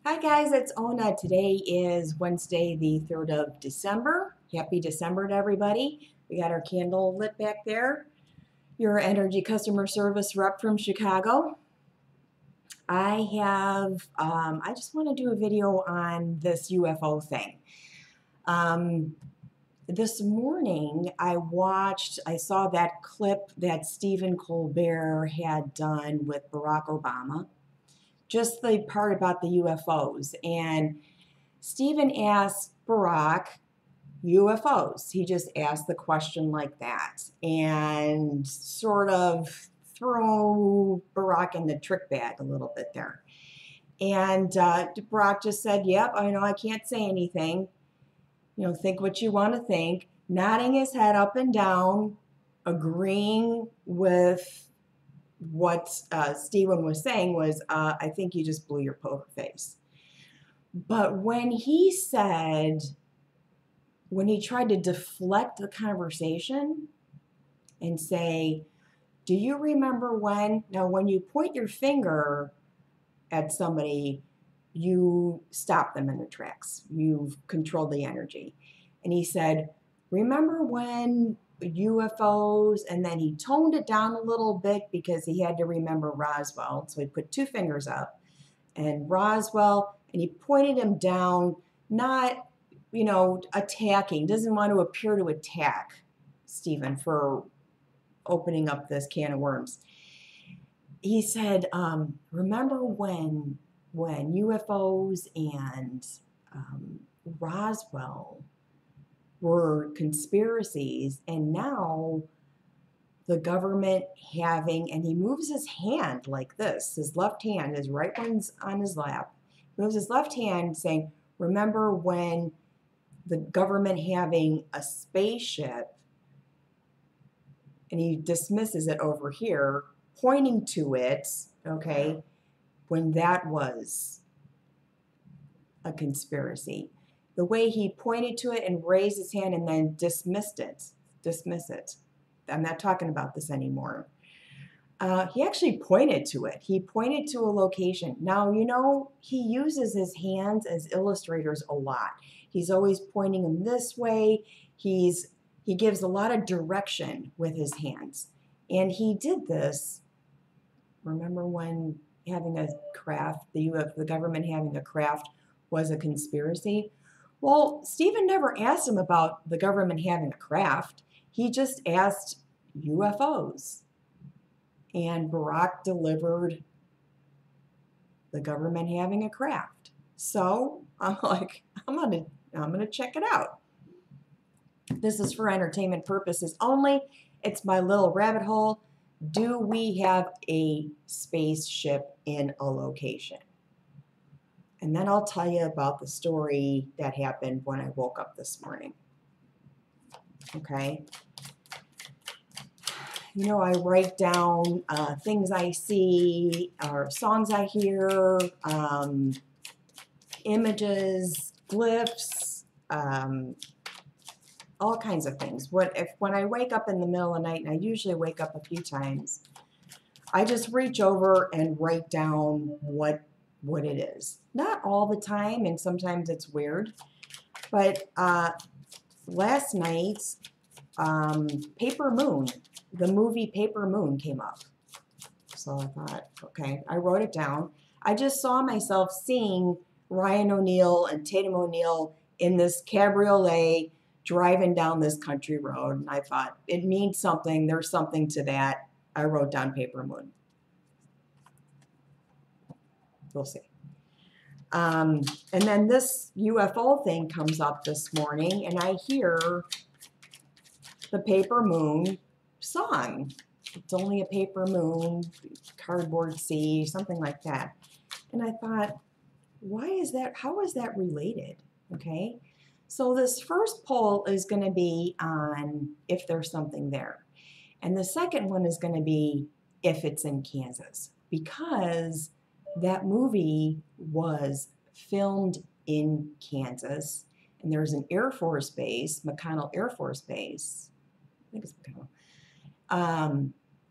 Hi guys, it's Ona. Today is Wednesday, the 3rd of December. Happy December to everybody. We got our candle lit back there. Your energy customer service rep from Chicago. I just want to do a video on this UFO thing. This morning I saw that clip that Stephen Colbert had done with Barack Obama. Just the part about the UFOs. And Stephen asked Barack, UFOs. He just asked the question like that and sort of threw Barack in the trick bag a little bit there. And Barack just said, yep, I know I can't say anything. Think what you want to think, nodding his head up and down, agreeing with what Stephen was saying was, I think you just blew your poker face. But when he tried to deflect the conversation and say, do you remember when? Now, when you point your finger at somebody, you stop them in their tracks. You've controlled the energy. And he said, remember when UFOs, and then he toned it down a little bit because he had to remember Roswell. So he put two fingers up and Roswell, and he pointed him down, not, attacking, doesn't want to appear to attack Stephen for opening up this can of worms. He said, remember when UFOs and Roswell were conspiracies, and now the government having, and he moves his hand like this, his left hand, his right one's on his lap, moves his left hand saying, remember when the government having a spaceship, and he dismisses it over here, pointing to it, okay, when that was a conspiracy. The way he pointed to it and raised his hand and then dismiss it. I'm not talking about this anymore. He actually pointed to it. He pointed to a location. Now, he uses his hands as illustrators a lot. He's always pointing them this way. He gives a lot of direction with his hands. And he did this, remember when having a craft, the government having a craft was a conspiracy? Well, Stephen never asked him about the government having a craft. He just asked UFOs. And Barack delivered the government having a craft. So I'm like, I'm gonna check it out. This is for entertainment purposes only. It's my little rabbit hole. Do we have a spaceship in a location? And then I'll tell you about the story that happened when I woke up this morning. Okay. I write down things I see, or songs I hear, images, glyphs, all kinds of things. When I wake up in the middle of the night, and I usually wake up a few times, I just reach over and write down what it is. Not all the time, and sometimes it's weird. But last night, Paper Moon, the movie Paper Moon came up. So I thought, okay, I wrote it down. I just saw myself seeing Ryan O'Neal and Tatum O'Neal in this cabriolet driving down this country road. And I thought, it means something. There's something to that. I wrote down Paper Moon. We'll see. And then this UFO thing comes up this morning, and I hear the Paper Moon song. It's only a paper moon, cardboard sea, something like that. And I thought, why is that? How is that related? Okay. So this first poll is going to be on if there's something there. And the second one is going to be if it's in Kansas, because that movie was filmed in Kansas, and there's an Air Force base, McConnell Air Force Base, I think it's McConnell,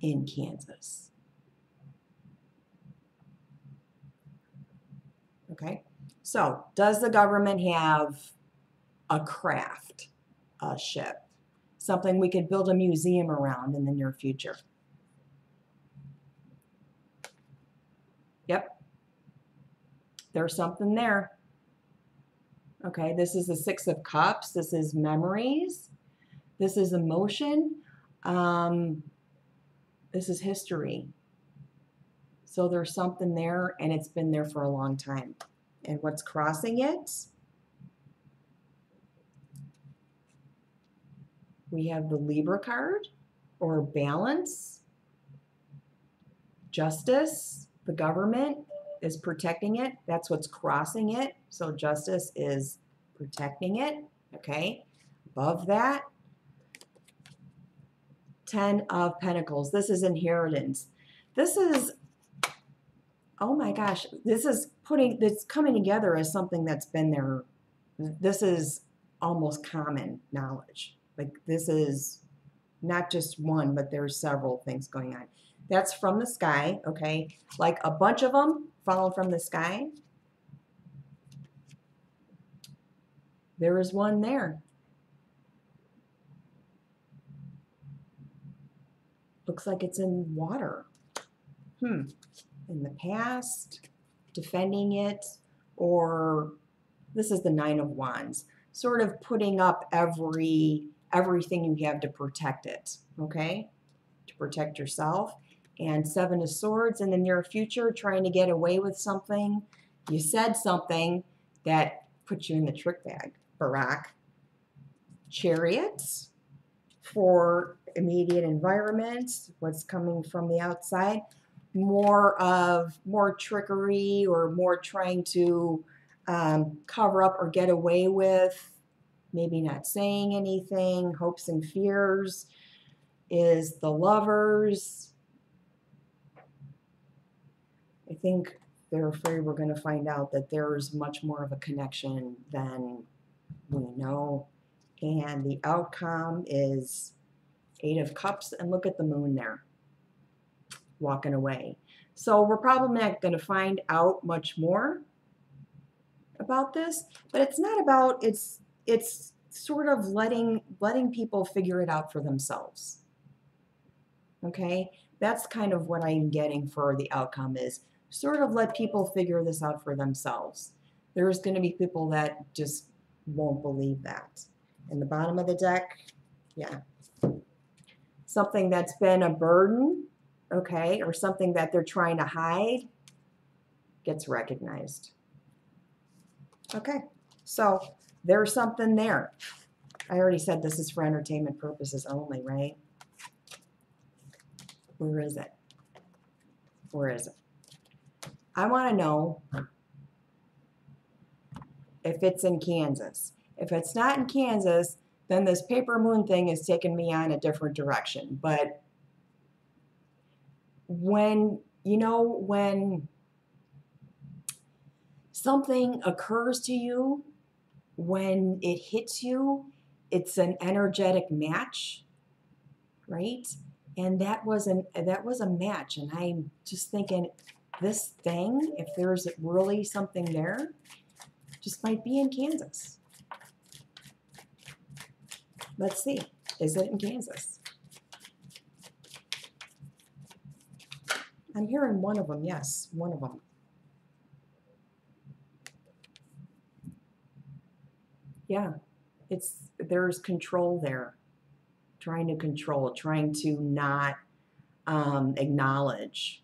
in Kansas. Okay. So, does the government have a craft, a ship, something we could build a museum around in the near future? Yep, there's something there. Okay, this is the Six of Cups. This is memories. This is emotion. This is history. So there's something there, and it's been there for a long time. And what's crossing it? We have the Libra card, or balance, justice. The government is protecting it. That's what's crossing it. So justice is protecting it. Okay. Above that, 10 of Pentacles. This is inheritance. This is, oh my gosh, this is coming together as something that's been there. This is almost common knowledge. Like, this is not just one, but there's several things going on. That's from the sky, okay? Like a bunch of them falling from the sky. There is one there. Looks like it's in water. In the past, defending it, or this is the Nine of Wands. Sort of putting up everything you have to protect it, okay? To protect yourself. And Seven of Swords in the near future, trying to get away with something. You said something that put you in the trick bag, Barack. Chariots for immediate environment, what's coming from the outside. More trickery, or more trying to cover up or get away with, maybe not saying anything. Hopes and fears is the Lovers. I think they're afraid we're going to find out that there's much more of a connection than we know. And the outcome is Eight of Cups. And look at the Moon there, walking away. So we're probably not going to find out much more about this, but it's not about, it's sort of letting people figure it out for themselves. Okay, that's kind of what I'm getting for the outcome, is sort of let people figure this out for themselves. There's going to be people that just won't believe that. In the bottom of the deck, yeah, something that's been a burden, okay, or something that they're trying to hide gets recognized. Okay, so there's something there. I already said this is for entertainment purposes only, right? Where is it? Where is it? I want to know if it's in Kansas. If it's not in Kansas, then this paper moon thing is taking me on a different direction. But when something occurs to you, when it hits you, it's an energetic match, right? And that was a match. And I'm just thinking, this thing, if there's really something there, just might be in Kansas. Let's see. Is it in Kansas? I'm hearing one of them. Yes, one of them. Yeah, there's control there. Trying to control, trying to not acknowledge.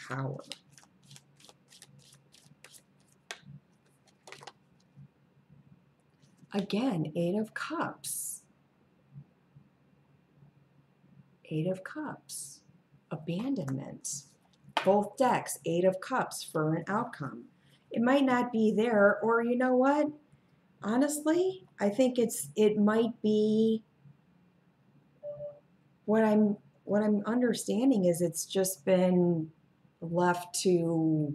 Power. Again, Eight of Cups. Eight of Cups. Abandonment. Both decks, Eight of Cups for an outcome. It might not be there, or you know what? Honestly, I think it might be, what I'm understanding is it's just been left to,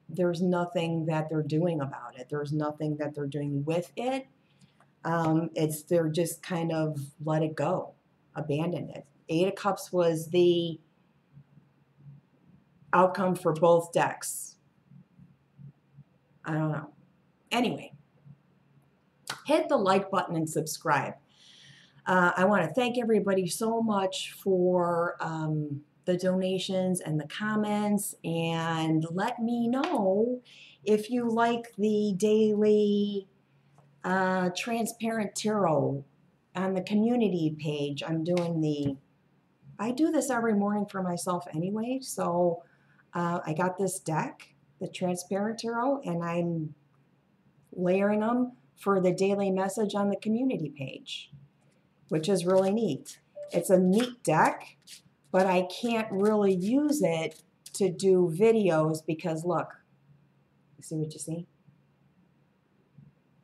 there's nothing that they're doing about it. There's nothing that they're doing with it. They're just kind of let it go. abandoned it. 8 of Cups was the outcome for both decks. I don't know. Anyway, hit the like button and subscribe. I want to thank everybody so much for the donations and the comments, and let me know if you like the daily transparent tarot on the community page. I do this every morning for myself anyway, so I got this deck, the transparent tarot, and I'm layering them for the daily message on the community page, which is really neat. It's a neat deck, but I can't really use it to do videos because look, you see what you see?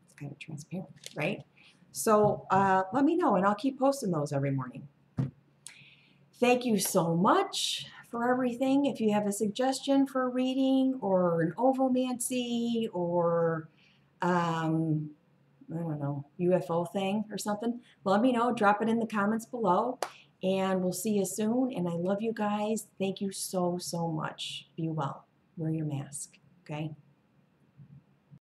It's kind of transparent, right? So let me know and I'll keep posting those every morning. Thank you so much for everything. If you have a suggestion for a reading or an ovomancy or I don't know, UFO thing or something, let me know. Drop it in the comments below, and we'll see you soon. And I love you guys. Thank you so, so much. Be well. Wear your mask, okay?